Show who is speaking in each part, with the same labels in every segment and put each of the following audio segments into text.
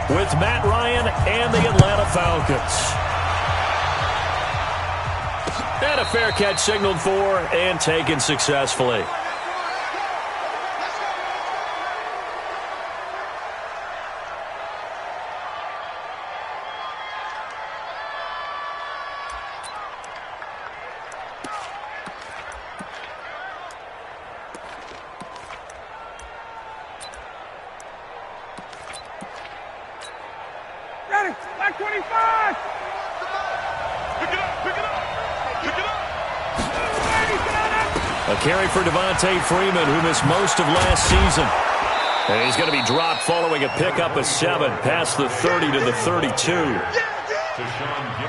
Speaker 1: with Matt Ryan and the Atlanta Falcons. And a fair catch signaled for and taken successfully.
Speaker 2: Back 25! Pick it up, pick it up, pick it up!
Speaker 1: A carry for Devontae Freeman, who missed most of last season. And he's going to be dropped following a pickup of 7 past the 30 to the 32.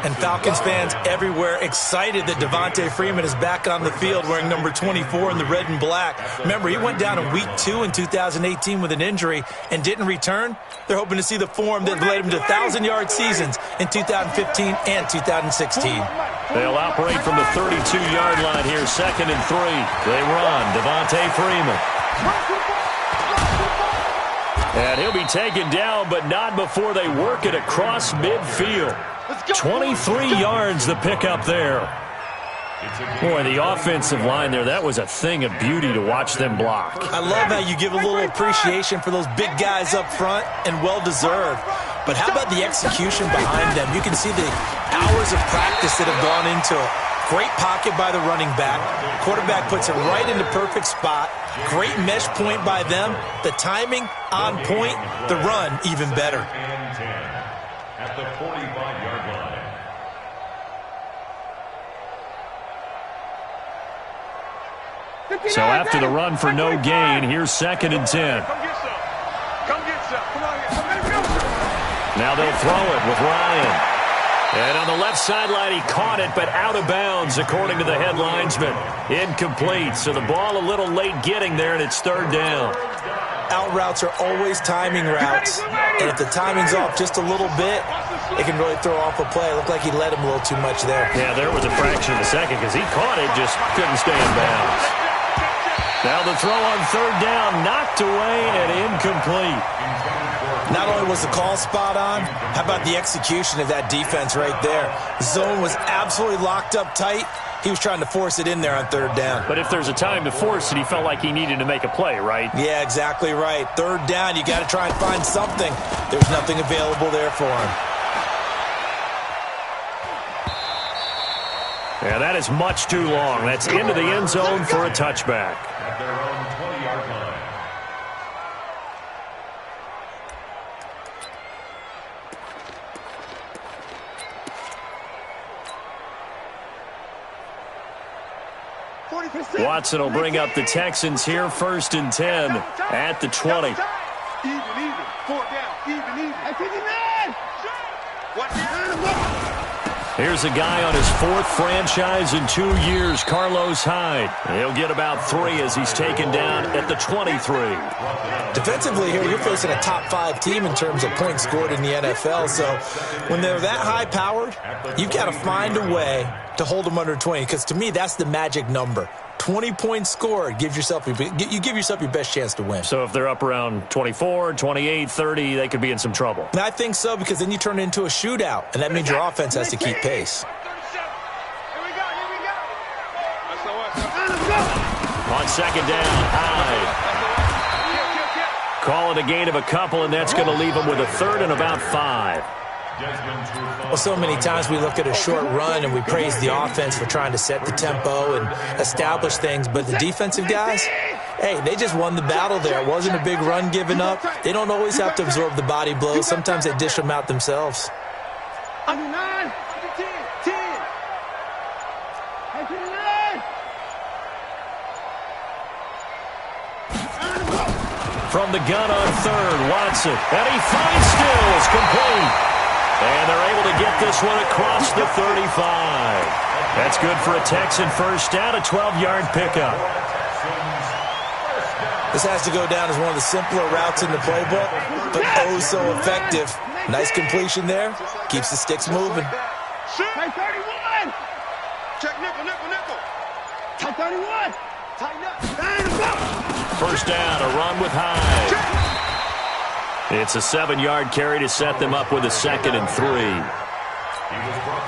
Speaker 3: And Falcons fans everywhere excited that Devontae Freeman is back on the field wearing number 24 in the red and black. Remember, he went down in week 2 in 2018 with an injury and didn't return. They're hoping to see the form that led him to 1,000-yard seasons in 2015 and 2016.
Speaker 1: They'll operate from the 32-yard line here, 2nd and 3. They run. Devontae Freeman. And he'll be taken down, but not before they work it across midfield. 23 yards the pickup there. Boy, the offensive line there, that was a thing of beauty to watch them block.
Speaker 3: I love how you give a little appreciation for those big guys up front, and well-deserved. But how about the execution behind them? You can see the hours of practice that have gone into it. Great pocket by the running back. Quarterback puts it right in the perfect spot. Great mesh point by them. The timing on point. The run even better.
Speaker 2: At the 45-yard line.
Speaker 1: So after the run for no gain, here's 2nd and 10.
Speaker 2: Come get some. Come get some. Come on here.
Speaker 1: Now they'll throw it with Ryan. And on the left sideline, he caught it, but out of bounds, according to the head linesman. Incomplete, so the ball a little late getting there, and it's 3rd down.
Speaker 3: Out routes are always timing routes, and if the timing's off just a little bit, it can really throw off a play. It looked like he let him a little too much there.
Speaker 1: Yeah, there was a fraction of a second because he caught it, just couldn't stay in bounds. Now the throw on 3rd down, knocked away and incomplete.
Speaker 3: Not only was the call spot on, how about the execution of that defense right there? The zone was absolutely locked up tight. He was trying to force it in there on 3rd down.
Speaker 1: But if there's a time to force it, he felt like he needed to make a play, right?
Speaker 3: Yeah, exactly right. 3rd down, you got to try and find something. There's nothing available there for him.
Speaker 1: Yeah, that is much too long. That's into the end zone for a touchback.
Speaker 2: At their own 20-yard line.
Speaker 1: Watson will bring up the Texans here, 1st and 10 at the 20.
Speaker 2: Even. 4th down. Even.
Speaker 1: Here's a guy on his 4th franchise in 2 years, Carlos Hyde. He'll get about 3 as he's taken down at the 23.
Speaker 3: Defensively here, you're facing a top 5 team in terms of points scored in the NFL. So when they're that high-powered, you've got to find a way to hold them under 20. Because to me, that's the magic number. 20 points scored, you give yourself your best chance to win.
Speaker 1: So if they're up around 24, 28, 30, they could be in some trouble.
Speaker 3: And I think so, because then you turn it into a shootout, and that means your offense has to keep pace.
Speaker 1: On 2nd down, Hyde. Call it a gain of a couple, and that's going to leave him with a 3rd and about 5.
Speaker 3: Well, so many times we look at a short run and we praise the offense for trying to set the tempo and establish things, but the defensive guys, hey, they just won the battle there. It wasn't a big run given up. They don't always have to absorb the body blows. Sometimes they dish them out themselves.
Speaker 2: Under 9, under 10, 10. Under 9.
Speaker 1: From the gun on 3rd, Watson, and he finds Stills, complete. And they're able to get this one across the 35. That's good for a Texan 1st down, a 12-yard pickup.
Speaker 3: This has to go down as one of the simpler routes in the playbook, but oh so effective. Nice completion there. Keeps the sticks moving.
Speaker 2: Tight 31. Check nickel. Tight 31. Tighten up.
Speaker 1: 1st down, a run with Hyde. It's a 7-yard carry to set them up with a 2nd and 3.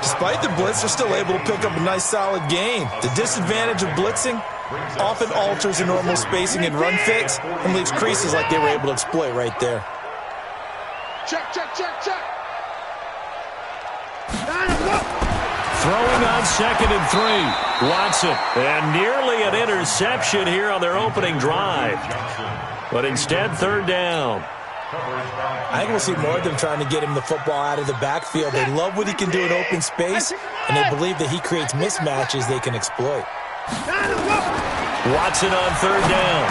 Speaker 3: Despite the blitz, they're still able to pick up a nice, solid gain. The disadvantage of blitzing often alters the normal spacing and run fits and leaves creases like they were able to exploit right there.
Speaker 2: Check.
Speaker 1: Throwing on 2nd and 3. Watson. And nearly an interception here on their opening drive. But instead, 3rd down.
Speaker 3: I think we'll see more of them trying to get him the football out of the backfield. They love what he can do in open space, and they believe that he creates mismatches they can exploit.
Speaker 1: Watson on 3rd down.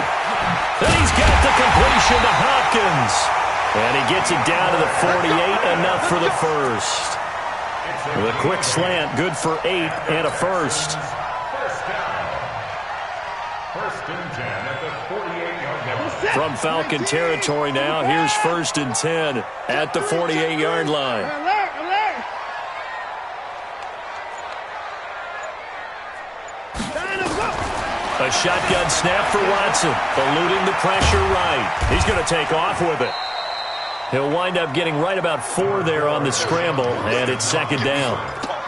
Speaker 1: Then he's got the completion to Hopkins. And he gets it down to the 48, enough for the first. With a quick slant, good for 8 and a first.
Speaker 2: First and 10 at the 48-yard line.
Speaker 1: From Falcon territory now, here's 1st and 10 at the 48-yard line. A shotgun snap for Watson, eluding the pressure right. He's going to take off with it. He'll wind up getting right about 4 there on the scramble, and it's 2nd down.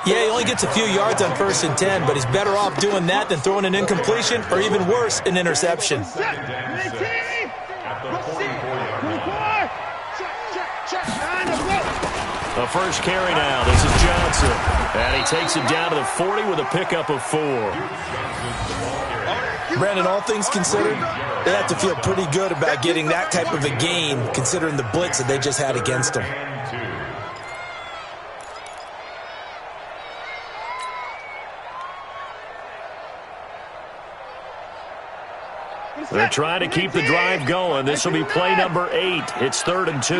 Speaker 3: Yeah, he only gets a few yards on 1st and 10, but he's better off doing that than throwing an incompletion or even worse, an interception.
Speaker 1: The first carry now. This is Johnson. And he takes it down to the 40 with a pickup of 4.
Speaker 3: Brandon, all things considered, they have to feel pretty good about getting that type of a gain, considering the blitz that they just had against them.
Speaker 1: They're trying to keep the drive going. This will be play number 8. It's 3rd and 2.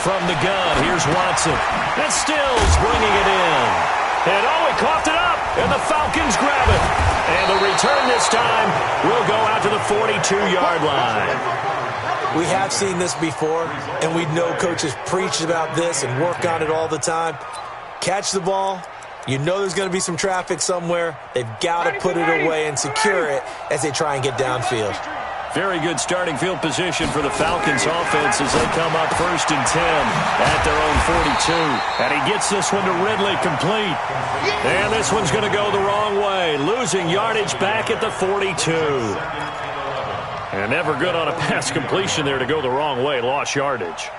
Speaker 1: From the gun, here's Watson. And Stills bringing it in. And he coughed it up, and the Falcons grab it. And the return this time will go out to the 42-yard line.
Speaker 3: We have seen this before, and we know coaches preach about this and work on it all the time. Catch the ball. You know there's going to be some traffic somewhere. They've got to put it away and secure it as they try and get downfield.
Speaker 1: Very good starting field position for the Falcons offense as they come up 1st and 10 at their own 42. And he gets this one to Ridley complete. And this one's going to go the wrong way, losing yardage back at the 42. And never good on a pass completion there to go the wrong way, lost yardage.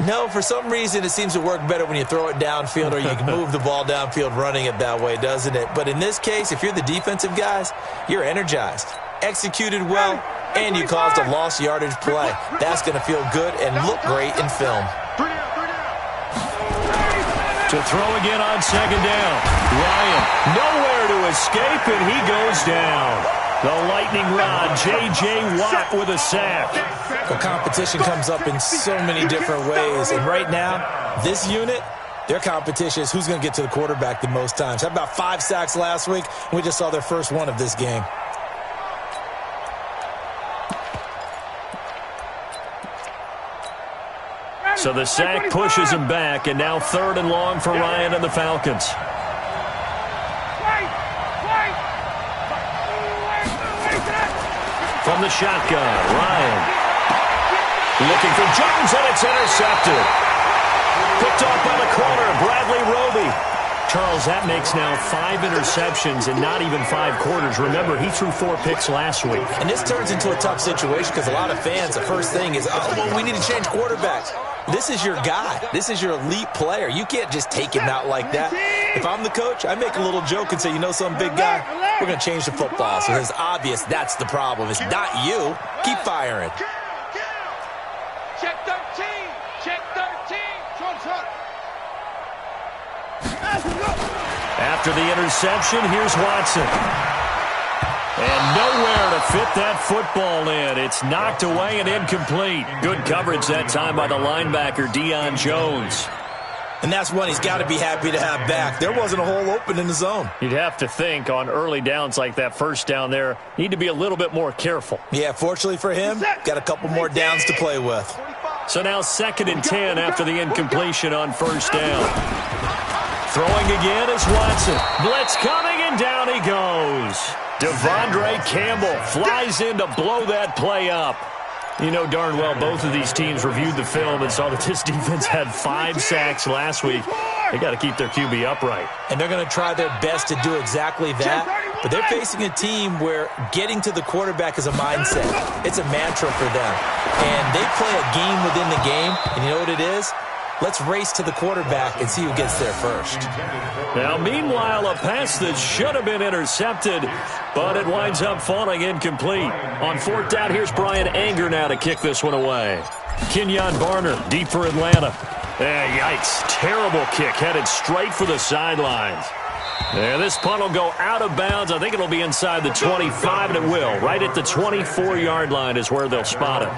Speaker 3: No, for some reason it seems to work better when you throw it downfield or you can move the ball downfield running it that way, doesn't it? But in this case, if you're the defensive guys, you're energized, executed well, and you caused a lost yardage play. That's going to feel good and look great in film.
Speaker 1: To throw again on 2nd down. Ryan nowhere to escape, and he goes down. The lightning rod, J.J. Watt with a sack.
Speaker 3: The competition comes up in so many different ways, and right now, this unit, their competition is who's going to get to the quarterback the most times. How about 5 sacks last week? We just saw their first one of this game.
Speaker 1: So the sack pushes him back, and now 3rd and long for Ryan and the Falcons. From the shotgun, Ryan. Looking for Jones, and it's intercepted. Picked off by the corner, Bradley Roby. Charles, that makes now 5 interceptions in not even 5 quarters. Remember, he threw 4 picks last week.
Speaker 3: And this turns into a tough situation because a lot of fans, the first thing is, oh, well, we need to change quarterbacks. This is your guy. This is your elite player. You can't just take him out like that. If I'm the coach, I make a little joke and say, you know, some big guy, we're going to change the football. So it's obvious that's the problem. It's not you. Keep firing.
Speaker 2: Check 13. Check 13.
Speaker 1: After the interception, here's Watson. And nowhere to fit that football in. It's knocked away and incomplete. Good coverage that time by the linebacker, Deion Jones.
Speaker 3: And that's one he's got to be happy to have back. There wasn't a hole open in the zone.
Speaker 1: You'd have to think on early downs like that first down there, need to be a little bit more careful.
Speaker 3: Yeah, fortunately for him, got a couple more downs to play with.
Speaker 1: So now 2nd and 10 after the incompletion on 1st down. Throwing again is Watson. Blitz coming, and And down he goes. Devondre Campbell flies in to blow that play up. You know darn well both of these teams reviewed the film and saw that this defense had 5 sacks last week. They got to keep their QB upright.
Speaker 3: And they're going to try their best to do exactly that. But they're facing a team where getting to the quarterback is a mindset. It's a mantra for them. And they play a game within the game. And you know what it is? Let's race to the quarterback and see who gets there first.
Speaker 1: Now, meanwhile, a pass that should have been intercepted, but it winds up falling incomplete. On 4th down, here's Brian Anger now to kick this one away. Kenyon Barner, deep for Atlanta. Yikes, terrible kick, headed straight for the sidelines. And this punt will go out of bounds. I think it'll be inside the 25, and it will. Right at the 24-yard line is where they'll spot it.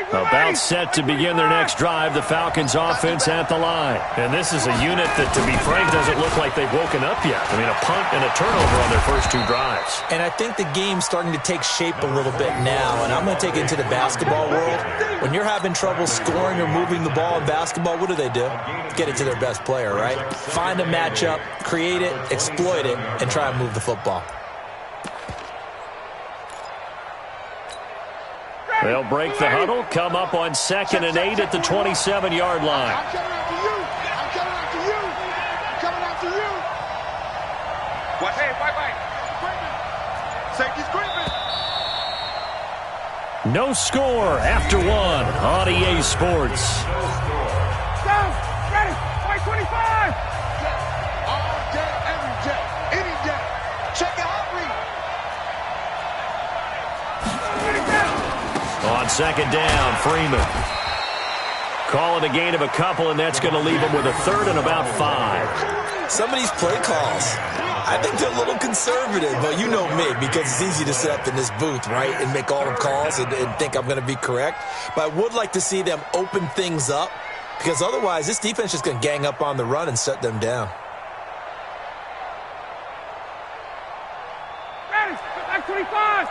Speaker 1: About set to begin their next drive, the Falcons offense at the line. And this is a unit that, to be frank, doesn't look like they've woken up yet. I mean, a punt and a turnover on their first 2 drives.
Speaker 3: And I think the game's starting to take shape a little bit now, and I'm going to take it into the basketball world. When you're having trouble scoring or moving the ball in basketball, what do? Get it to their best player, right? Find a matchup, create it, exploit it, and try and move the football.
Speaker 1: They'll break the huddle, come up on 2nd and 8 at the 27-yard line.
Speaker 2: I'm coming after you. I'm coming after you. I'm coming after you. What? Hey, wait. Safety's creeping.
Speaker 1: No score after 1 on EA Sports.
Speaker 2: Go. Ready. White 25. All day, every day, any day. Check your heart rate.
Speaker 1: On 2nd down, Freeman. Call it a gain of a couple, and that's going to leave him with a 3rd and about 5.
Speaker 3: Some of these play calls, I think they're a little conservative, but you know me, because it's easy to sit up in this booth, right, and make all the calls and think I'm going to be correct. But I would like to see them open things up, because otherwise this defense is just going to gang up on the run and shut them down.
Speaker 2: Ready. Back 25.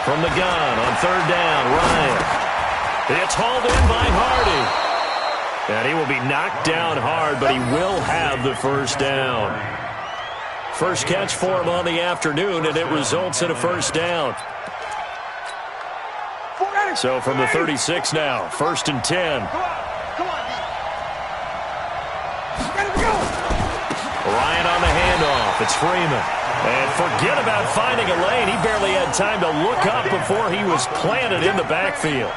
Speaker 1: From the gun on 3rd down, Ryan. It's hauled in by Hardy. And he will be knocked down hard, but he will have the 1st down. First catch for him on the afternoon, and it results in a 1st down. So from the 36 now, 1st and 10. Ryan on the handoff. It's Freeman. And forget about finding a lane. He barely had time to look up before he was planted in the backfield.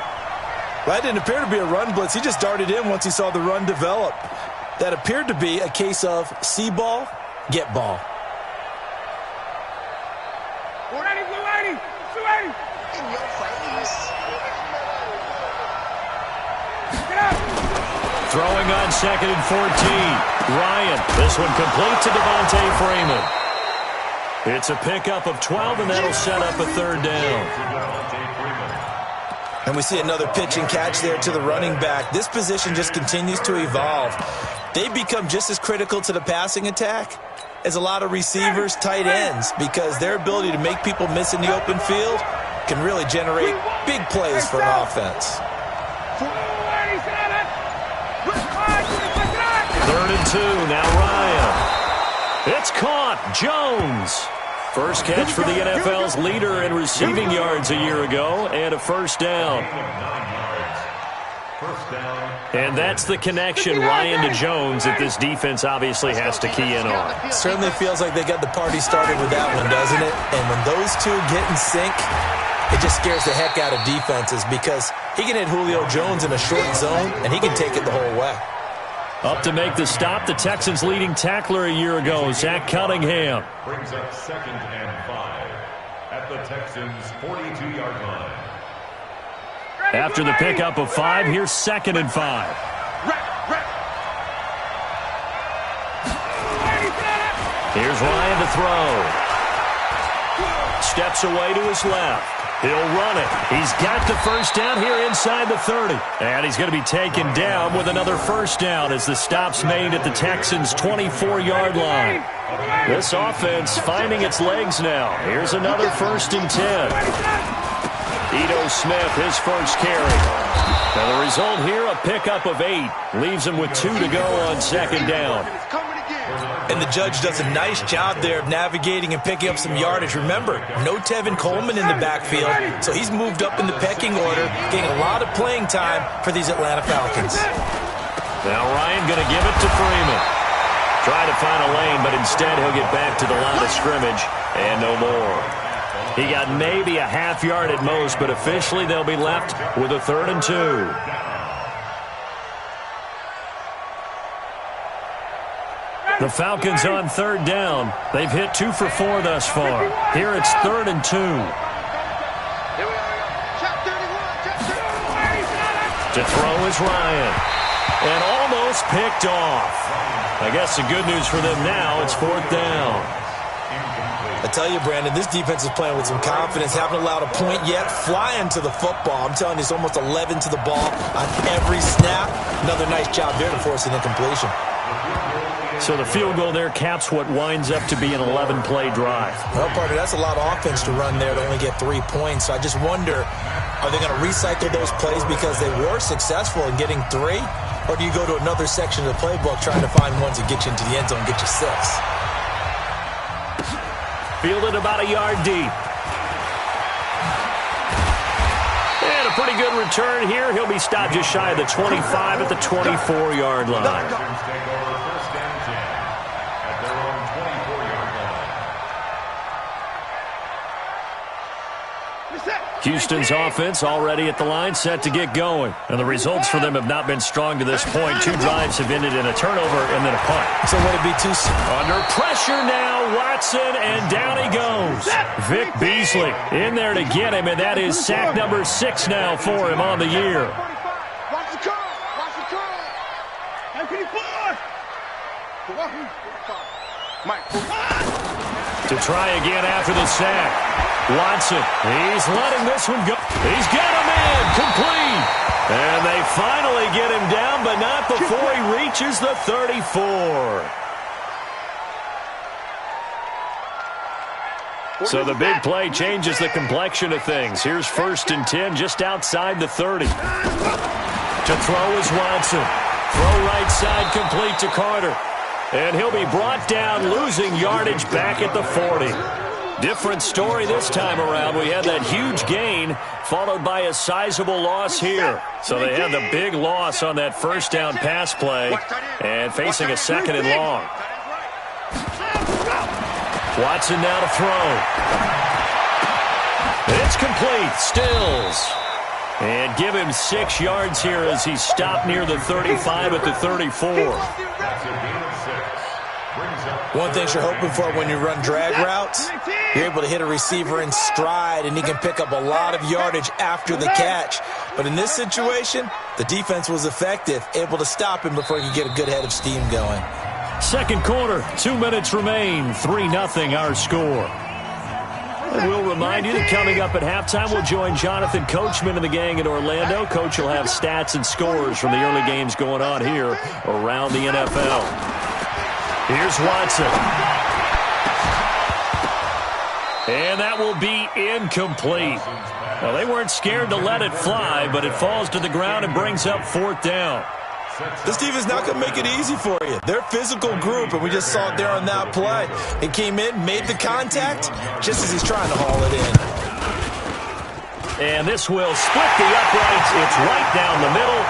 Speaker 3: That didn't appear to be a run blitz. He just darted in once he saw the run develop. That appeared to be a case of see ball, get ball.
Speaker 2: 480, blue 80, 280. In your face. Get up.
Speaker 1: Throwing on 2nd and 14. Ryan, this one complete to Devontae Freeman. It's a pickup of 12, and that'll set up a 3rd down.
Speaker 3: And we see another pitch and catch there to the running back. This position just continues to evolve. They've become just as critical to the passing attack as a lot of receivers, tight ends, because their ability to make people miss in the open field can really generate big plays for an offense.
Speaker 1: 3rd and 2, now Ryan. It's caught, Jones. First catch for the NFL's leader in receiving yards a year ago, and a 1st down. And that's the connection, Ryan to Jones, that this defense obviously has to key in on.
Speaker 3: Certainly feels like they got the party started with that one, doesn't it? And when those two get in sync, it just scares the heck out of defenses, because he can hit Julio Jones in a short zone, and he can take it the whole way.
Speaker 1: Up to make the stop, the Texans' leading tackler a year ago, Zach Cunningham.
Speaker 4: Brings up 2nd and 5 at the Texans' 42-yard line.
Speaker 1: After the pickup of 5, here's 2nd and 5. Here's Ryan to throw. steps away to his left. He'll run it. He's got the first down here inside the 30. And he's going to be taken down with another first down as the stop's made at the Texans' 24-yard line. This offense finding its legs now. Here's another 1st and 10. Ito Smith, his first carry. Now the result here, a pickup of 8. Leaves him with 2 to go on 2nd down.
Speaker 3: And the judge does a nice job there of navigating and picking up some yardage. Remember, no Tevin Coleman in the backfield, so he's moved up in the pecking order, getting a lot of playing time for these Atlanta Falcons.
Speaker 1: Now Ryan going to give it to Freeman. Trying to find a lane, but instead he'll get back to the line of scrimmage and no more. He got maybe a half yard at most, but officially they'll be left with a 3rd and 2. The Falcons on 3rd down. They've hit 2 for 4 thus far. Here it's 3rd and 2. To throw is Ryan. And almost picked off. I guess the good news for them now, it's 4th down.
Speaker 3: I tell you, Brandon, this defense is playing with some confidence. Haven't allowed a point yet. Flying to the football. I'm telling you, it's almost 11 to the ball on every snap. Another nice job there to force an incompletion.
Speaker 1: So the field goal there caps what winds up to be an 11-play drive.
Speaker 3: Well, partner, that's a lot of offense to run there to only get 3 points. So I just wonder, are they going to recycle those plays because they were successful in getting 3? Or do you go to another section of the playbook trying to find ones that get you into the end zone and get you 6?
Speaker 1: Fielded about a yard deep. And a pretty good return here. He'll be stopped just shy of the 25 at the 24-yard line. Houston's offense already at the line, set to get going. And the results for them have not been strong to this point. 2 drives have ended in a turnover and then a punt.
Speaker 3: So would it be too...
Speaker 1: Under pressure now, Watson, and down he goes. Vic Beasley in there to get him, and that is sack number 6 now for him on the year.
Speaker 2: Watch the curl. Watch the curl. Hey, can you push? Mike.
Speaker 1: To try again after the sack. Watson, he's letting this one go. He's got him in, complete. And they finally get him down, but not before he reaches the 34. So the big play changes the complexion of things. Here's 1st and 10 just outside the 30. To throw is Watson. Throw right side complete to Carter. And he'll be brought down, losing yardage back at the 40. Different story this time around. We had that huge gain followed by a sizable loss here. So they had the big loss on that 1st down pass play and facing a 2nd and long. Watson now to throw. It's complete. Stills. And give him 6 yards here as he's stopped near the 35 at the 34.
Speaker 3: One thing you're hoping for when you run drag routes, you're able to hit a receiver in stride, and he can pick up a lot of yardage after the catch. But in this situation, the defense was effective, able to stop him before he could get a good head of steam going.
Speaker 1: 2nd quarter, 2 minutes remain, 3-0 our score. And we'll remind you that coming up at halftime, we'll join Jonathan Coachman and the gang in Orlando. Coach will have stats and scores from the early games going on here around the NFL. Here's Watson. And that will be incomplete. Well, they weren't scared to let it fly, but it falls to the ground and brings up 4th down.
Speaker 3: This defense not going to make it easy for you. They're a physical group, and we just saw it there on that play. It came in, made the contact, just as he's trying to haul it in.
Speaker 1: And this will split the uprights. It's right down the middle.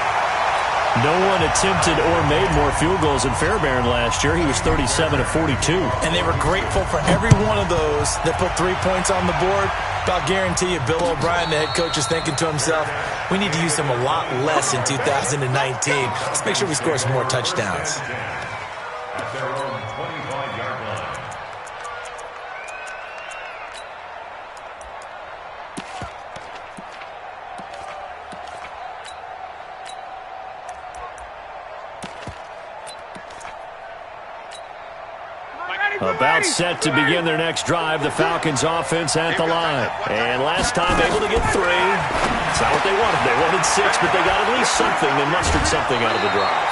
Speaker 1: No one attempted or made more field goals than Fairbairn last year. He was 37 of 42.
Speaker 3: And they were grateful for every one of those that put 3 points on the board. I'll guarantee you, Bill O'Brien, the head coach, is thinking to himself, we need to use them a lot less in 2019. Let's make sure we score some more touchdowns.
Speaker 4: At their own 25-yard line.
Speaker 1: About set to begin their next drive, the Falcons offense at the line. And last time able to get 3. It's not what they wanted. They wanted 6, but they got at least something. They mustered something out of the drive.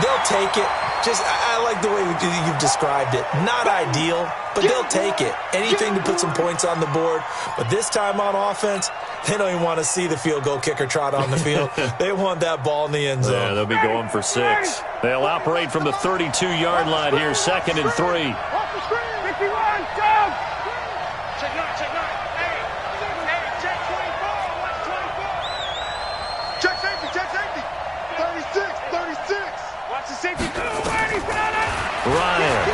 Speaker 3: They'll take it. I like the way you've described it. Not ideal, but they'll take it. Anything to put some points on the board. But this time on offense, they don't even want to see the field goal kicker trot on the field. They want that ball in the end zone.
Speaker 1: Yeah, they'll be going for 6. They'll operate from the 32-yard line here, 2nd and 3. Ryan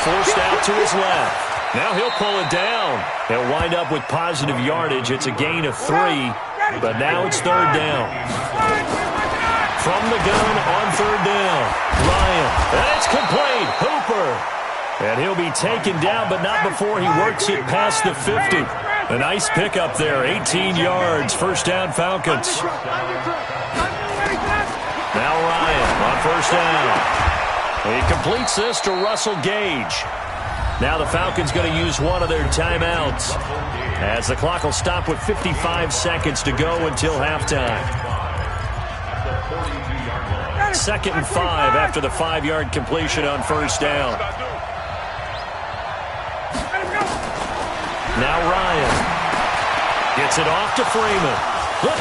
Speaker 1: forced out to his left. Now he'll pull it down. He'll wind up with positive yardage. It's a gain of 3, but now it's 3rd down. From the gun on 3rd down, Ryan. And it's complete. Hooper. And he'll be taken down, but not before he works it past the 50. A nice pickup there, 18 yards. 1st down, Falcons. Now Ryan on 1st down. He completes this to Russell Gage. Now the Falcons going to use one of their timeouts, as the clock will stop with 55 seconds to go until halftime. 2nd and 5 after the 5-yard completion on 1st down. Now Ryan gets it off to Freeman. The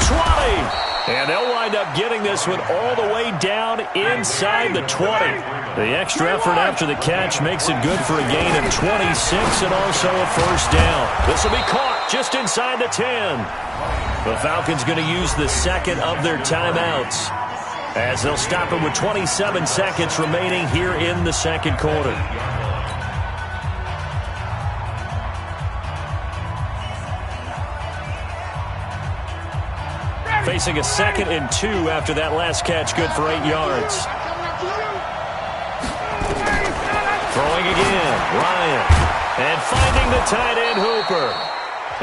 Speaker 1: 20. And they'll wind up getting this one all the way down inside the 20. The extra effort after the catch makes it good for a gain of 26 and also a 1st down. This will be caught just inside the 10. The Falcons going to use the 2nd of their timeouts, as they'll stop it with 27 seconds remaining here in the 2nd quarter. Facing a 2nd and 2 after that last catch, good for 8 yards. Throwing again, Ryan. And finding the tight end, Hooper.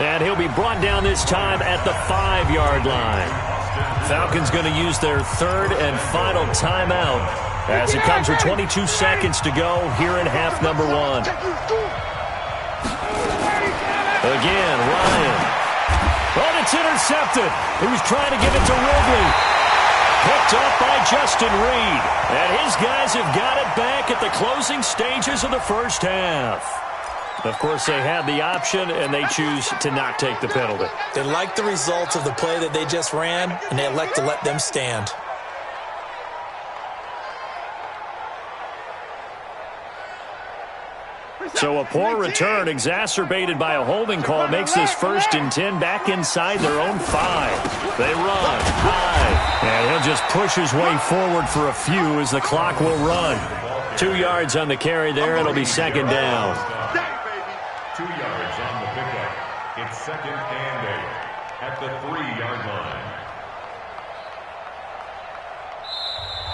Speaker 1: And he'll be brought down this time at the 5-yard line. Falcons going to use their 3rd and final timeout, as it comes with 22 seconds to go here in half number 1. Again, Ryan. But it's intercepted. He was trying to give it to Ridley. Picked up by Justin Reed. And his guys have got it back at the closing stages of the 1st half. Of course, they had the option, and they choose to not take the penalty.
Speaker 3: They like the results of the play that they just ran, and they elect to let them stand.
Speaker 1: So a poor return exacerbated by a holding call makes this 1st and 10 back inside their own 5. They run high, and he'll just push his way forward for a few as the clock will run. 2 yards on the carry there. It'll be 2nd down.
Speaker 4: 2 yards on the pickup. It's 2nd and 8 at the 3-yard line.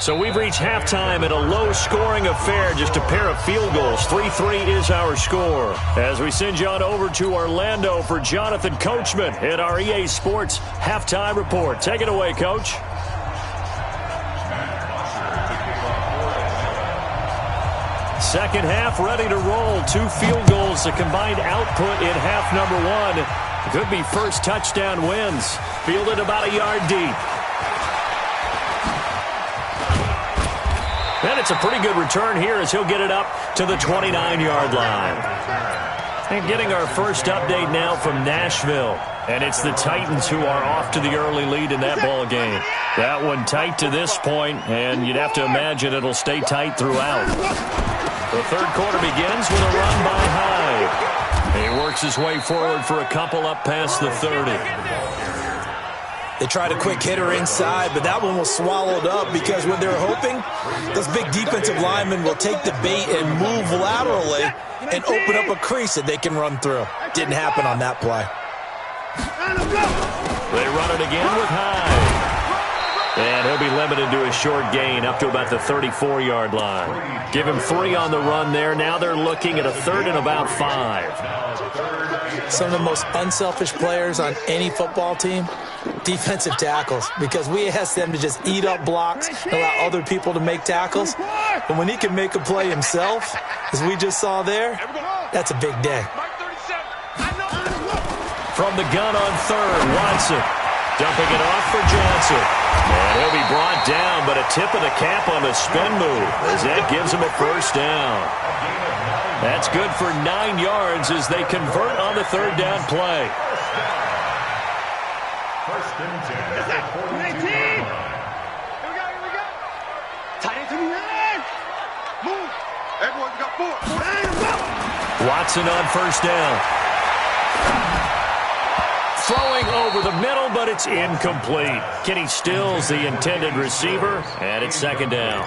Speaker 1: So we've reached halftime at a low-scoring affair, just a pair of field goals. 3-3 is our score. As we send you on over to Orlando for Jonathan Coachman at our EA Sports Halftime Report. Take it away, Coach. Second half ready to roll. 2 field goals, the combined output in half number 1. Could be first touchdown wins. Fielded about a yard deep. And it's a pretty good return here as he'll get it up to the 29-yard line. And getting our first update now from Nashville. And it's the Titans who are off to the early lead in that ball game. That one tight to this point, and you'd have to imagine it'll stay tight throughout. The 3rd quarter begins with a run by Hyde. He works his way forward for a couple up past the 30.
Speaker 3: They tried a quick hitter inside, but that one was swallowed up because when they're hoping, those big defensive linemen will take the bait and move laterally and open up a crease that they can run through. Didn't happen on that play.
Speaker 1: They run it again with Hyde. And he'll be limited to a short gain up to about the 34-yard line. Give him 3 on the run there. Now they're looking at a 3rd and about 5.
Speaker 3: Some of the most unselfish players on any football team, defensive tackles, because we ask them to just eat up blocks and allow other people to make tackles. But when he can make a play himself, as we just saw there, that's a big day.
Speaker 1: From the gun on third, Watson dumping it off for Johnson. And he'll be brought down, but a tip of the cap on the spin move as that gives him a first down. That's good for 9 yards as they convert on the third down play.
Speaker 4: First and 10 at the 42-yard line.
Speaker 2: Here we go. Tight end to the end. Move. Everyone's got 4.
Speaker 1: Watson on first down. Throwing over the middle, but it's incomplete. Kenny Stills, the intended receiver, and it's second down.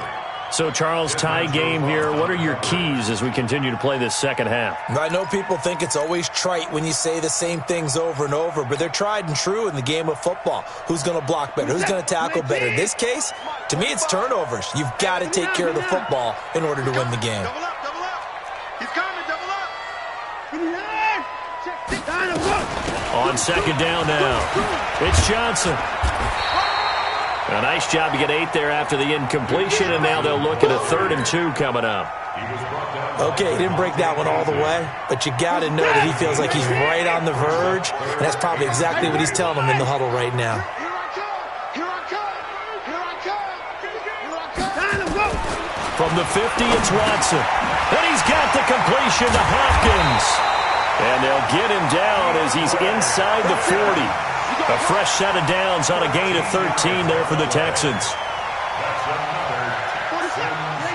Speaker 1: So, Charles, tie game here. What are your keys as we continue to play this second half?
Speaker 3: I know people think it's always trite when you say the same things over and over, but they're tried and true in the game of football. Who's going to block better? Who's going to tackle better? In this case, to me, it's turnovers. You've got to take care of the football in order to win the game.
Speaker 2: Double up. He's coming, double up.
Speaker 1: On second down now, it's Johnson. A nice job to get 8 there after the incompletion, and now they'll look at a 3rd and 2 coming up.
Speaker 3: Okay, he didn't break that one all the way, but you got to know that he feels like he's right on the verge, and that's probably exactly what he's telling them in the huddle right now.
Speaker 2: Here I come.
Speaker 1: From the 50, it's Watson. And he's got the completion to Hopkins. And they'll get him down as he's inside the 40. A fresh set of downs on a gain of 13 there for the Texans.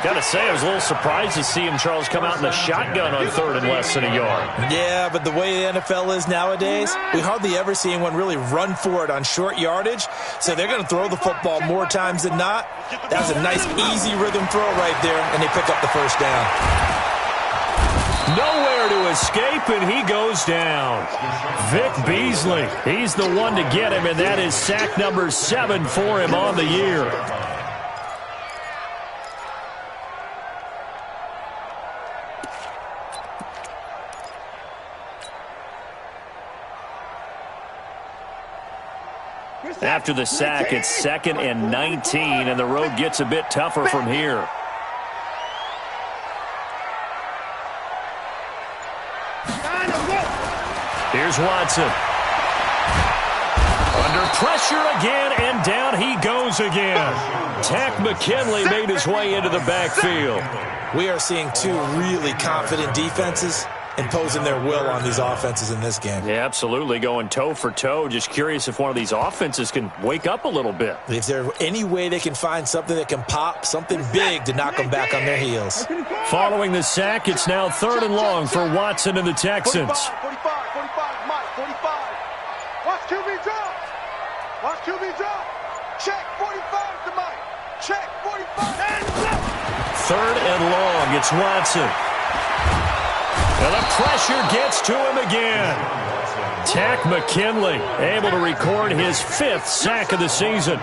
Speaker 1: Got to say, I was a little surprised to see him, Charles, come out in the shotgun on 3rd and less than a yard.
Speaker 3: Yeah, but the way the NFL is nowadays, we hardly ever see anyone really run for it on short yardage. So they're going to throw the football more times than not. That was a nice, easy rhythm throw right there, and they pick up the first down.
Speaker 1: Nowhere to escape, and he goes down. Vic Beasley, he's the one to get him, and that is sack number 7 for him on the year. After the sack, it's 2nd and 19, and the road gets a bit tougher from here. Here's Watson. Under pressure again, and down he goes again. Takk McKinley made his way into the backfield.
Speaker 3: We are seeing 2 really confident defenses imposing their will on these offenses in this game.
Speaker 1: Yeah, absolutely, going toe for toe. Just curious if one of these offenses can wake up a little bit.
Speaker 3: Is there any way they can find something that can pop, something big to knock them back on their heels?
Speaker 1: Following the sack, it's now 3rd and long for Watson and the Texans.
Speaker 2: 45, Mike, 45. Watch QB drop. Check, 45 to Mike. Check, 45.
Speaker 1: 3rd and long, it's Watson. And the pressure gets to him again. Takk McKinley able to record his 5th sack of the season.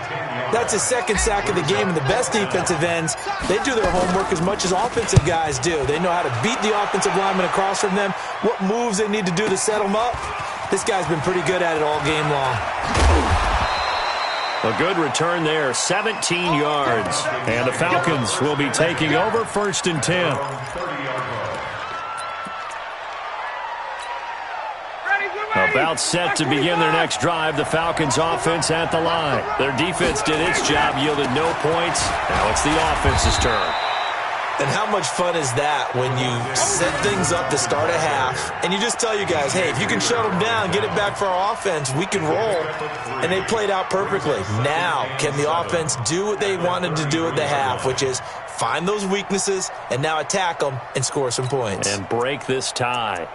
Speaker 3: That's his 2nd sack of the game, and the best defensive ends, they do their homework as much as offensive guys do. They know how to beat the offensive lineman across from them, what moves they need to do to set them up. This guy's been pretty good at it all game long.
Speaker 1: A good return there, 17 yards. And the Falcons will be taking over 1st and 10. About set to begin their next drive, the Falcons offense at the line. Their defense did its job, yielded no points. Now it's the offense's turn.
Speaker 3: And how much fun is that when you set things up to start a half, and you just tell you guys, hey, if you can shut them down, get it back for our offense, we can roll. And they played out perfectly. Now, can the offense do what they wanted to do at the half, which is find those weaknesses and now attack them and score some points.
Speaker 1: And break this tie.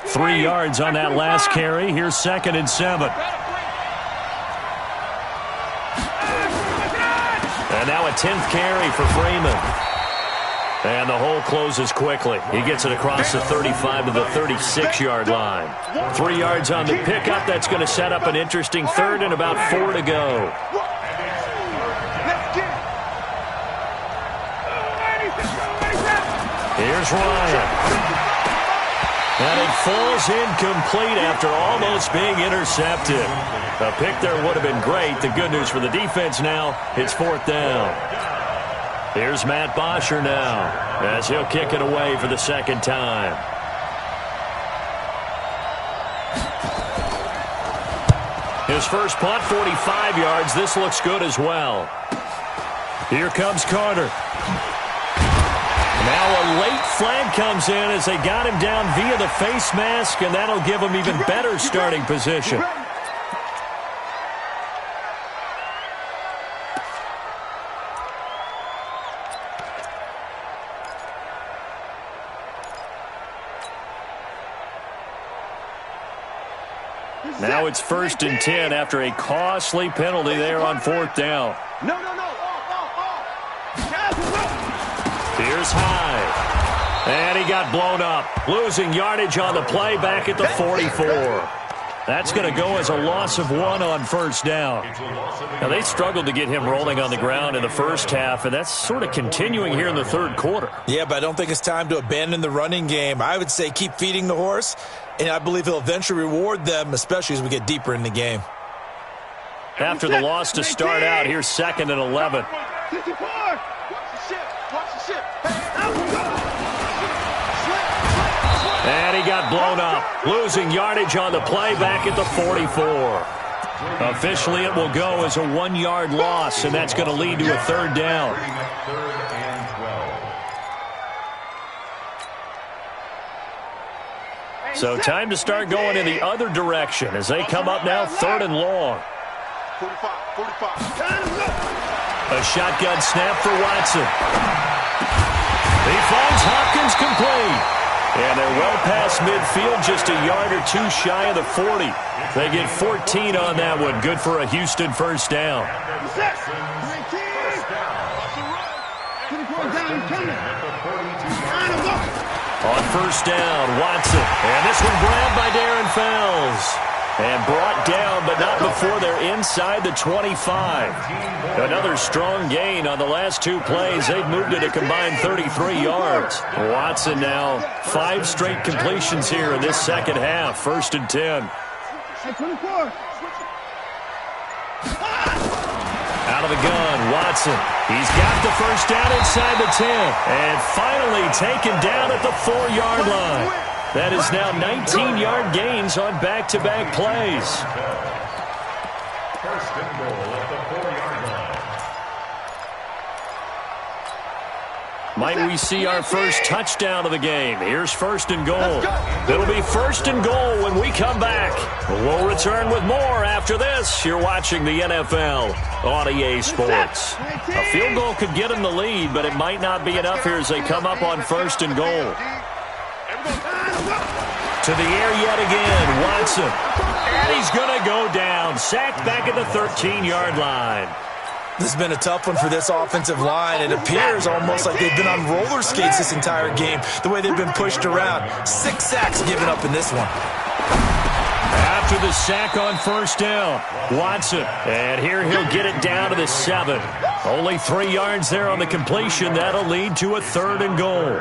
Speaker 1: Three yards on that last carry. Here's 2nd and 7. And now a 10th carry for Freeman. And the hole closes quickly. He gets it across the 35 to the 36-yard line. 3 yards on the pickup. That's going to set up an interesting 3rd and about 4 to go. Here's Ryan. And it falls incomplete after almost being intercepted. A pick there would have been great. The good news for the defense now, it's 4th down. Here's Matt Bosher now as he'll kick it away for the 2nd time. His first punt, 45 yards. This looks good as well. Here comes Carter. Now a late flag comes in as they got him down via the face mask, and that'll give him even better starting position. Now it's 1st and 10 after a costly penalty there on 4th down.
Speaker 2: No.
Speaker 1: Here's High. And he got blown up. Losing yardage on the play back at the 44. That's going to go as a loss of 1 on 1st down. Now, they struggled to get him rolling on the ground in the first half, and that's sort of continuing here in the 3rd quarter.
Speaker 3: Yeah, but I don't think it's time to abandon the running game. I would say keep feeding the horse, and I believe he'll eventually reward them, especially as we get deeper in the game.
Speaker 1: After the loss to start out, here's 2nd and 11.
Speaker 2: 54. Watch the ship.
Speaker 1: And he got blown up. Losing yardage on the play back at the 44. Officially, it will go as a 1-yard loss, and that's going to lead to a 3rd down. So time to start going in the other direction as they come up now 3rd and long.
Speaker 2: 45.
Speaker 1: A shotgun snap for Watson. He finds Hopkins complete. And they're well past midfield, just a yard or 2 shy of the 40. They get 14 on that one. Good for a Houston 1st down. On 1st down, Watson. And this one grabbed by Darren Fells. And brought down, but not before they're inside the 25. Another strong gain on the last 2 plays. They've moved it a combined 33 yards. Watson now 5 straight completions here in this 2nd half. 1st and 10. Out of the gun, Watson. He's got the 1st down inside the 10. And finally taken down at the 4-yard line. That is now 19-yard gains on back-to-back plays.
Speaker 4: 1st and goal at the 4-yard line.
Speaker 1: Might we see our first touchdown of the game? Here's 1st and goal. It'll be 1st and goal when we come back. We'll return with more after this. You're watching the NFL on EA Sports. A field goal could get them the lead, but it might not be enough here as they come up on 1st and goal. To the air yet again, Watson. And he's going to go down. Sacked back at the 13-yard line.
Speaker 3: This has been a tough one for this offensive line. It appears almost like they've been on roller skates this entire game, the way they've been pushed around. 6 sacks given up in this one.
Speaker 1: After the sack on 1st down, Watson. And here he'll get it down to the 7. Only 3 yards there on the completion. That'll lead to a 3rd and goal.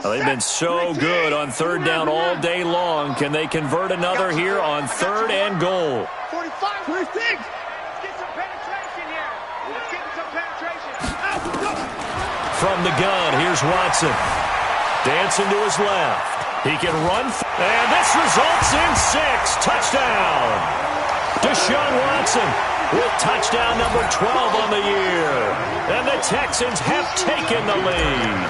Speaker 1: Well, they've been so good on 3rd down all day long. Can they convert another here on 3rd and goal?
Speaker 2: 45, 46. Let's get some penetration here. Let's get some penetration.
Speaker 1: From the gun, here's Watson. Dancing to his left. He can run. And this results in 6. Touchdown. Deshaun Watson with touchdown number 12 on the year. And the Texans have taken the lead.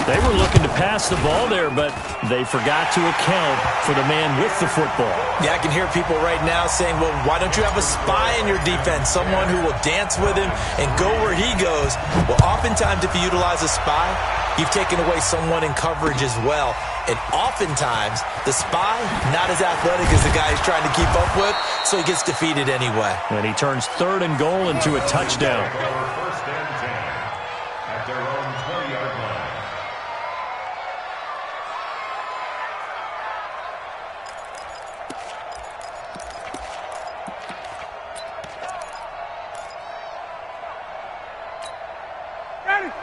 Speaker 1: They were looking to pass the ball there, but they forgot to account for the man with the football.
Speaker 3: Yeah, I can hear people right now saying, well, why don't you have a spy in your defense, someone who will dance with him and go where he goes? Well, oftentimes if you utilize a spy, you've taken away someone in coverage as well. And oftentimes, the spy, not as athletic as the guy he's trying to keep up with, so he gets defeated anyway.
Speaker 1: And he turns 3rd and goal into a touchdown.
Speaker 4: 1st and 10 at their own 20-yard line.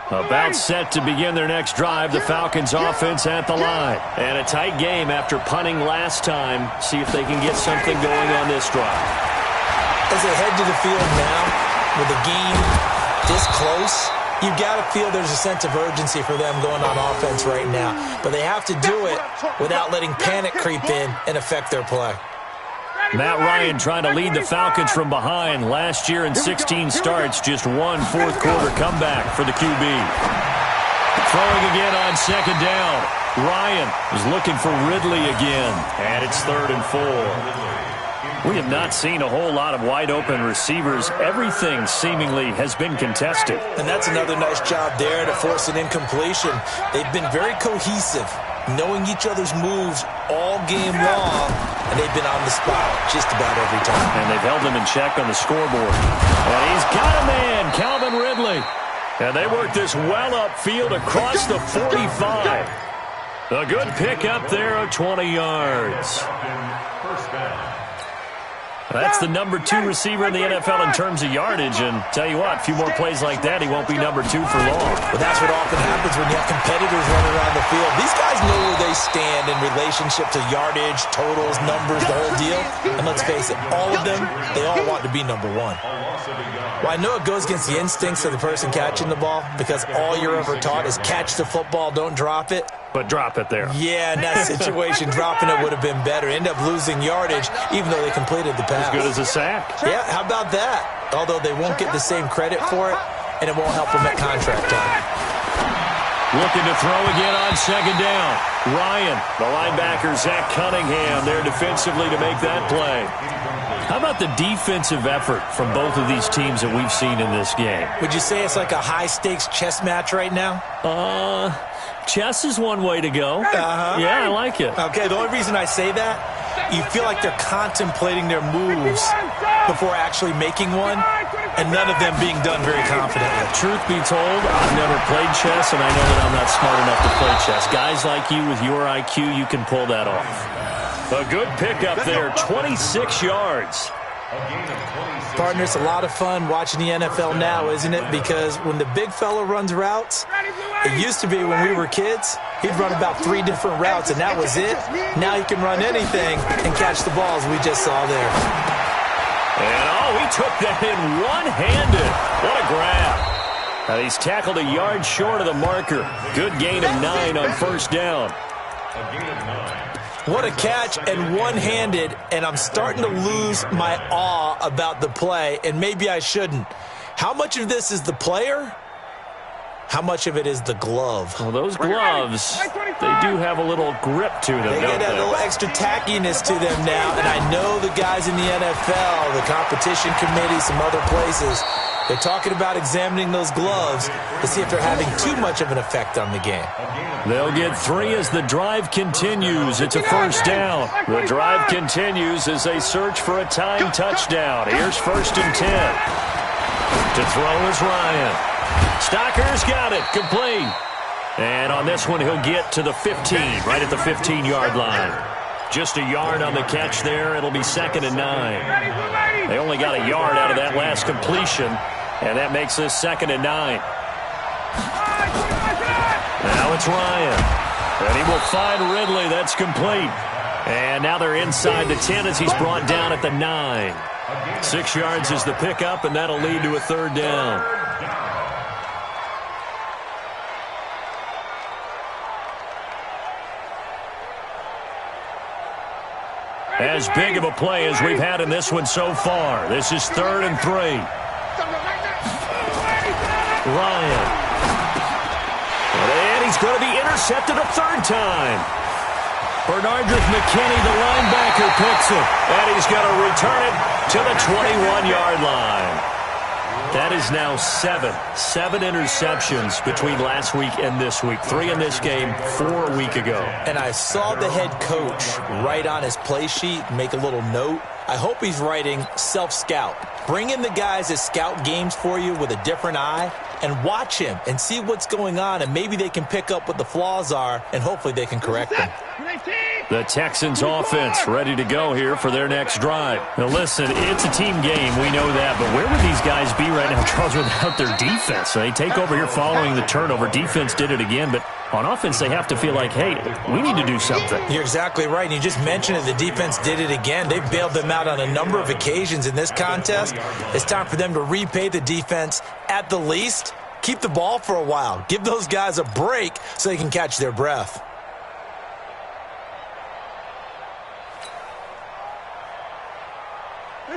Speaker 1: About set to begin their next drive, the Falcons offense at the line. And a tight game after punting last time. See if they can get something going on this drive.
Speaker 3: As they head to the field now, with the game this close, you've got to feel there's a sense of urgency for them going on offense right now. But they have to do it without letting panic creep in and affect their play.
Speaker 1: Matt Ryan trying to lead the Falcons from behind. Last year in 16 starts, just one fourth-quarter comeback for the QB. Throwing again on second down. Ryan is looking for Ridley again. And it's 3rd and 4. We have not seen a whole lot of wide-open receivers. Everything seemingly has been contested.
Speaker 3: And that's another nice job there to force an incompletion. They've been very cohesive, knowing each other's moves all game long, and they've been on the spot just about every time.
Speaker 1: And they've held him in check on the scoreboard. And he's got a man, Calvin Ridley. And they work this well upfield across the 45. A good pick up there of 20 yards.
Speaker 4: First down.
Speaker 1: That's the number 2 receiver in the NFL in terms of yardage. And tell you what, a few more plays like that, he won't be number 2 for long.
Speaker 3: But that's what often happens when you have competitors running around the field. These guys know where they stand in relationship to yardage, totals, numbers, the whole deal. And let's face it, all of them, they all want to be number 1. Well, I know it goes against the instincts of the person catching the ball because all you're ever taught is catch the football, don't drop it.
Speaker 1: But drop it there.
Speaker 3: Yeah, in that situation, dropping it would have been better. End up losing yardage, even though they completed the pass.
Speaker 1: As good as a sack.
Speaker 3: Yeah, how about that? Although they won't get the same credit for it, and it won't help them at contract time.
Speaker 1: Looking to throw again on second down. Ryan, the linebacker, Zach Cunningham, there defensively to make that play. How about the defensive effort from both of these teams that we've seen in this game?
Speaker 3: Would you say it's like a high-stakes chess match right now?
Speaker 1: Chess is one way to go. Yeah, I like it.
Speaker 3: Okay, the only reason I say that, you feel like they're contemplating their moves before actually making one, and none of them being done very confidently.
Speaker 1: Truth be told, I've never played chess, and I know that I'm not smart enough to play chess. Guys like you with your IQ, you can pull that off. A good pickup there, 26 yards.
Speaker 3: Partner, it's a lot of fun watching the NFL now, isn't it? Because when the big fella runs routes, it used to be when we were kids, he'd run about 3 different routes, and that was it. Now he can run anything and catch the balls we just saw there.
Speaker 1: And, he took that in one-handed. What a grab. Now he's tackled a yard short of the marker. Good gain of 9 on first down.
Speaker 4: A gain of 9.
Speaker 3: What a catch, and one-handed, and I'm starting to lose my awe about the play, and maybe I shouldn't. How much of this is the player? How much of it is the glove?
Speaker 1: Well, those gloves, they do have a little grip to them,
Speaker 3: They
Speaker 1: don't
Speaker 3: get a
Speaker 1: they?
Speaker 3: little extra tackiness to them now, and I know the guys in the NFL, the competition committee, some other places, they're talking about examining those gloves to see if they're having too much of an effect on the game.
Speaker 1: They'll get 3 as the drive continues. It's a first down. The drive continues as they search for a tying touchdown. Here's 1st and 10. To throw is Ryan. Stocker's got it. Complete. And on this one, he'll get to the 15, right at the 15-yard line. Just a yard on the catch there. It'll be 2nd and 9. They only got a yard out of that last completion, and that makes this 2nd and 9. Now it's Ryan. And he will find Ridley. That's complete. And now they're inside the 10 as he's brought down at the 9. 6 yards is the pickup, and that'll lead to a 3rd down. As big of a play as we've had in this one so far. This is 3rd and 3. Ryan. And he's going to be intercepted a 3rd time. Bernardrick McKinney, the linebacker, picks it. And he's going to return it to the 21-yard line. That is now 7 interceptions between last week and this week. 3 in this game, 4 a week ago.
Speaker 3: And I saw the head coach write on his play sheet, make a little note. I hope he's writing self-scout. Bring in the guys that scout games for you with a different eye and watch him and see what's going on, and maybe they can pick up what the flaws are, and hopefully they can correct them.
Speaker 1: The Texans offense ready to go here for their next drive. Now listen, it's a team game, we know that, but where would these guys be right now, Charles, without their defense? They take over here following the turnover. Defense did it again, but on offense they have to feel like, hey, we need to do something.
Speaker 3: You're exactly right, and you just mentioned it. The defense did it again. They've bailed them out on a number of occasions in this contest. It's time for them to repay the defense at the least. Keep the ball for a while. Give those guys a break so they can catch their breath.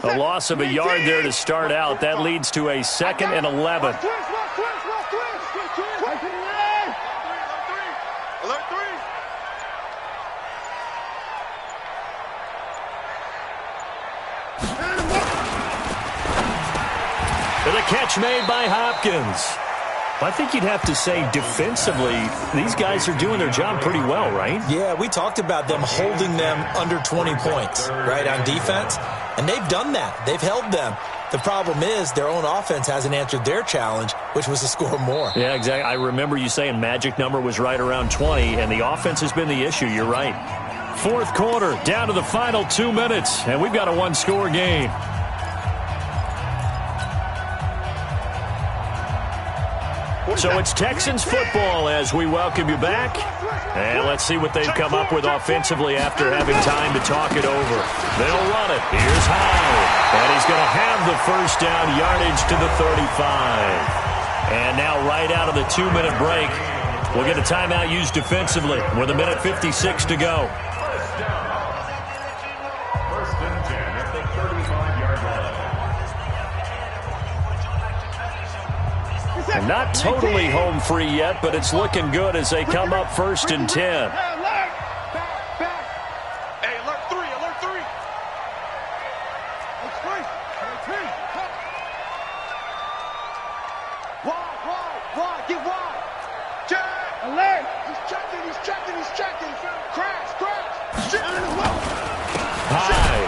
Speaker 1: A loss of a yard there to start out. That leads to a 2nd and 11.
Speaker 2: Alert 3.
Speaker 1: The catch made by Hopkins. I think you'd have to say defensively, these guys are doing their job pretty well, right?
Speaker 3: Yeah, we talked about them holding them under 20 points, right, on defense. And they've done that. They've held them. The problem is their own offense hasn't answered their challenge, which was to score more.
Speaker 1: Yeah, exactly. I remember you saying magic number was right around 20, and the offense has been the issue. You're right. 4th quarter, down to the final 2 minutes, and we've got a one-score game. So it's Texans football as we welcome you back. And let's see what they've come up with offensively after having time to talk it over. They'll run it. Here's Howell. And he's going to have the first down, yardage to the 35. And now right out of the 2-minute break, we'll get a timeout used defensively with 1:56 to go.
Speaker 4: First and 10 at the 35-yard line.
Speaker 1: And not totally home free yet, but it's looking good as they come up 1st and 10.
Speaker 2: Hey, alert 3. Wide, get wide. Check. Alert. He's checking. Crash.
Speaker 1: High.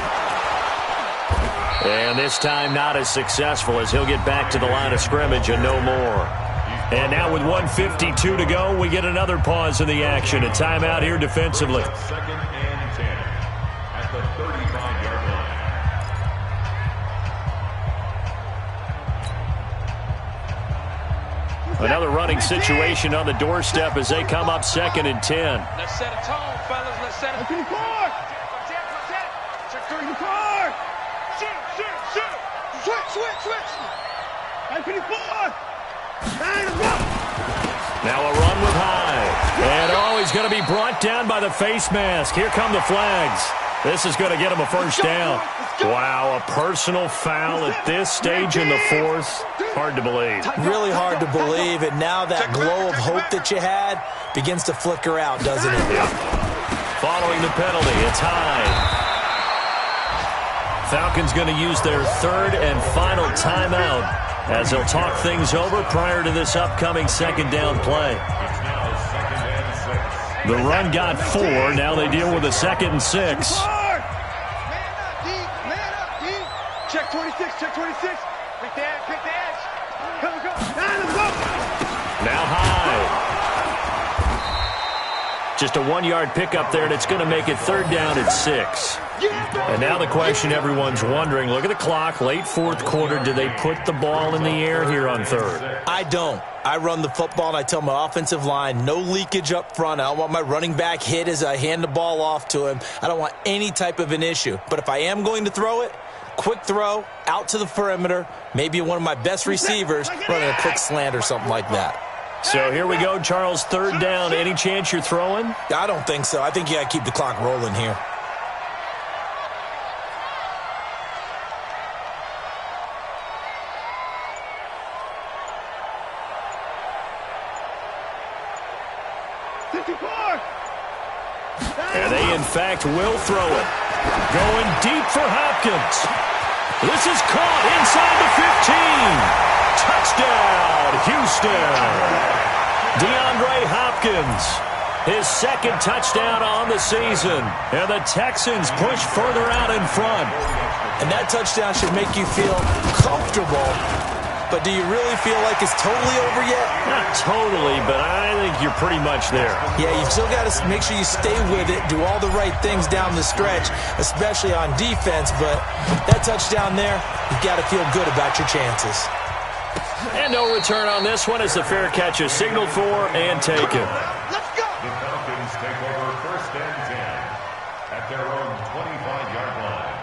Speaker 1: And this time not as successful as he'll get back to the line of scrimmage and no more. And now with 1:52 to go, we get another pause in the action. A timeout here defensively.
Speaker 4: 2nd and 10 at the 35-yard line.
Speaker 1: Another running situation on the doorstep as they come up 2nd and 10.
Speaker 2: Let's set a tone, fellas. Let's set a tone. Protect. Check 3. Shoot. Switch.
Speaker 1: Now a run with High. And he's going to be brought down by the face mask. Here come the flags. This is going to get him a first down. Wow, a personal foul at this stage in the 4th. Hard to believe.
Speaker 3: Really hard to believe, and now that glow of hope that you had begins to flicker out, doesn't it?
Speaker 1: Yeah. Following the penalty, it's High. Falcons going to use their 3rd and final timeout as they'll talk things over prior to this upcoming 2nd down play. The run got 4. Now they deal with a 2nd and 6.
Speaker 2: Man up, D. Check 26. Pick the edge. Go.
Speaker 1: Now High. Just a 1-yard pickup there, and it's going to make it 3rd down at 6. And now the question everyone's wondering, look at the clock, late 4th quarter, do they put the ball in the air here on 3rd?
Speaker 3: I don't. I run the football, and I tell my offensive line, no leakage up front. I don't want my running back hit as I hand the ball off to him. I don't want any type of an issue. But if I am going to throw it, quick throw, out to the perimeter, maybe one of my best receivers running a quick slant or something like that.
Speaker 1: So here we go, Charles, 3rd down. Any chance you're throwing?
Speaker 3: I don't think so. I think you got to keep the clock rolling here.
Speaker 1: And they, in fact, will throw it. Going deep for Hopkins. This is caught inside the 15. Touchdown, Houston. DeAndre Hopkins, his 2nd touchdown on the season. And the Texans push further out in front.
Speaker 3: And that touchdown should make you feel comfortable but do you really feel like it's totally over yet?
Speaker 1: Not totally, but I think you're pretty much there.
Speaker 3: Yeah, you've still got to make sure you stay with it, do all the right things down the stretch, especially on defense, but that touchdown there, you've got to feel good about your chances.
Speaker 1: And no return on this one as the fair catch is signaled for and taken.
Speaker 2: Let's go.
Speaker 4: The Falcons take over 1st and 10 at their own 25-yard line.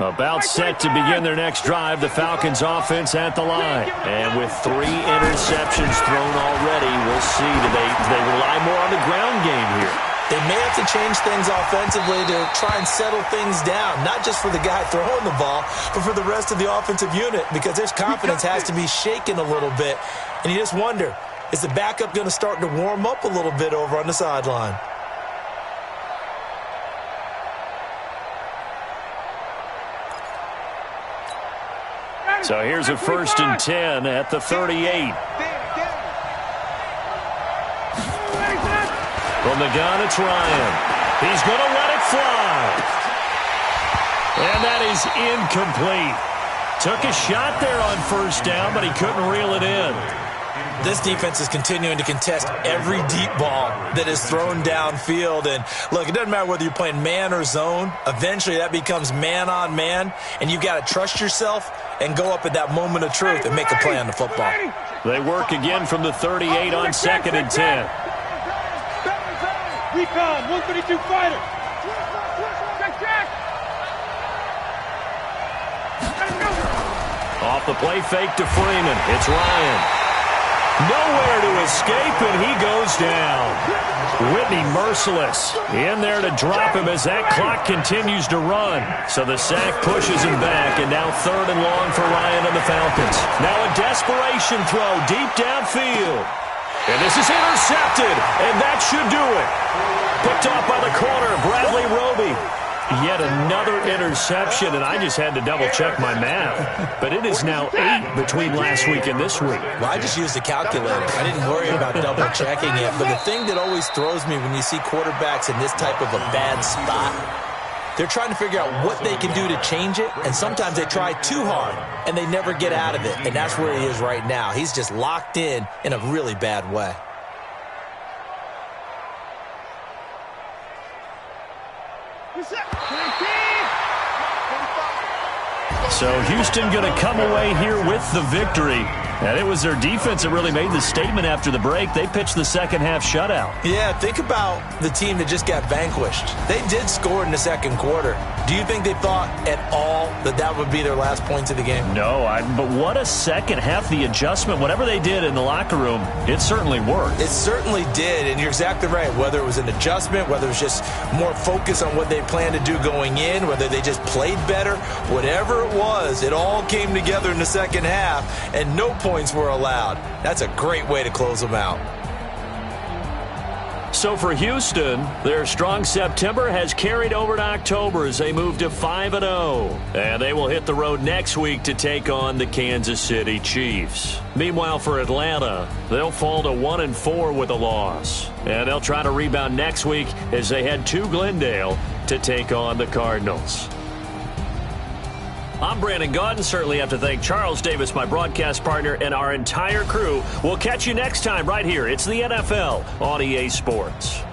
Speaker 1: About set to begin their next drive, the Falcons offense at the line. And with 3 interceptions thrown already, we'll see. Do they rely more on the ground game here?
Speaker 3: They may have to change things offensively to try and settle things down, not just for the guy throwing the ball, but for the rest of the offensive unit, because their confidence has to be shaken a little bit. And you just wonder, is the backup going to start to warm up a little bit over on the sideline?
Speaker 1: So here's a 1st and 10 at the 38. From the gun, it's Ryan. He's going to let it fly. And that is incomplete. Took a shot there on 1st down, but he couldn't reel it in.
Speaker 3: This defense is continuing to contest every deep ball that is thrown downfield. And, look, it doesn't matter whether you're playing man or zone. Eventually, that becomes man-on-man, and you've got to trust yourself and go up at that moment of truth and make a play on the football.
Speaker 1: They work again from the 38 on 2nd and 10.
Speaker 2: Recon, 132 fighter. Check.
Speaker 1: Off the play fake to Freeman. It's Ryan. Nowhere to escape, and he goes down. Whitney merciless in there to drop him as that clock continues to run. So the sack pushes him back, and now 3rd and long for Ryan and the Falcons. Now a desperation throw deep downfield. And this is intercepted, and that should do it. Picked off by the corner, Bradley Roby. Yet another interception, and I just had to double-check my math. But it is now 8 between last week and this week.
Speaker 3: Well, I just used a calculator. I didn't worry about double-checking it. But the thing that always throws me when you see quarterbacks in this type of a bad spot, they're trying to figure out what they can do to change it, and sometimes they try too hard, and they never get out of it. And that's where he is right now. He's just locked in a really bad way.
Speaker 1: So Houston going to come away here with the victory. And it was their defense that really made the statement after the break. They pitched the second-half shutout.
Speaker 3: Yeah, think about the team that just got vanquished. They did score in the 2nd quarter. Do you think they thought at all that that would be their last points of the game?
Speaker 1: No, but what a second half. The adjustment, whatever they did in the locker room, it certainly worked.
Speaker 3: It certainly did, and you're exactly right. Whether it was an adjustment, whether it was just more focus on what they planned to do going in, whether they just played better, whatever it was, it all came together in the second half, and no points were allowed. That's a great way to close them out.
Speaker 1: So for Houston, their strong September has carried over to October as they move to 5-0. And they will hit the road next week to take on the Kansas City Chiefs. Meanwhile, for Atlanta, they'll fall to 1-4 with a loss. And they'll try to rebound next week as they head to Glendale to take on the Cardinals. I'm Brandon Gaudin. Certainly have to thank Charles Davis, my broadcast partner, and our entire crew. We'll catch you next time right here. It's the NFL on EA Sports.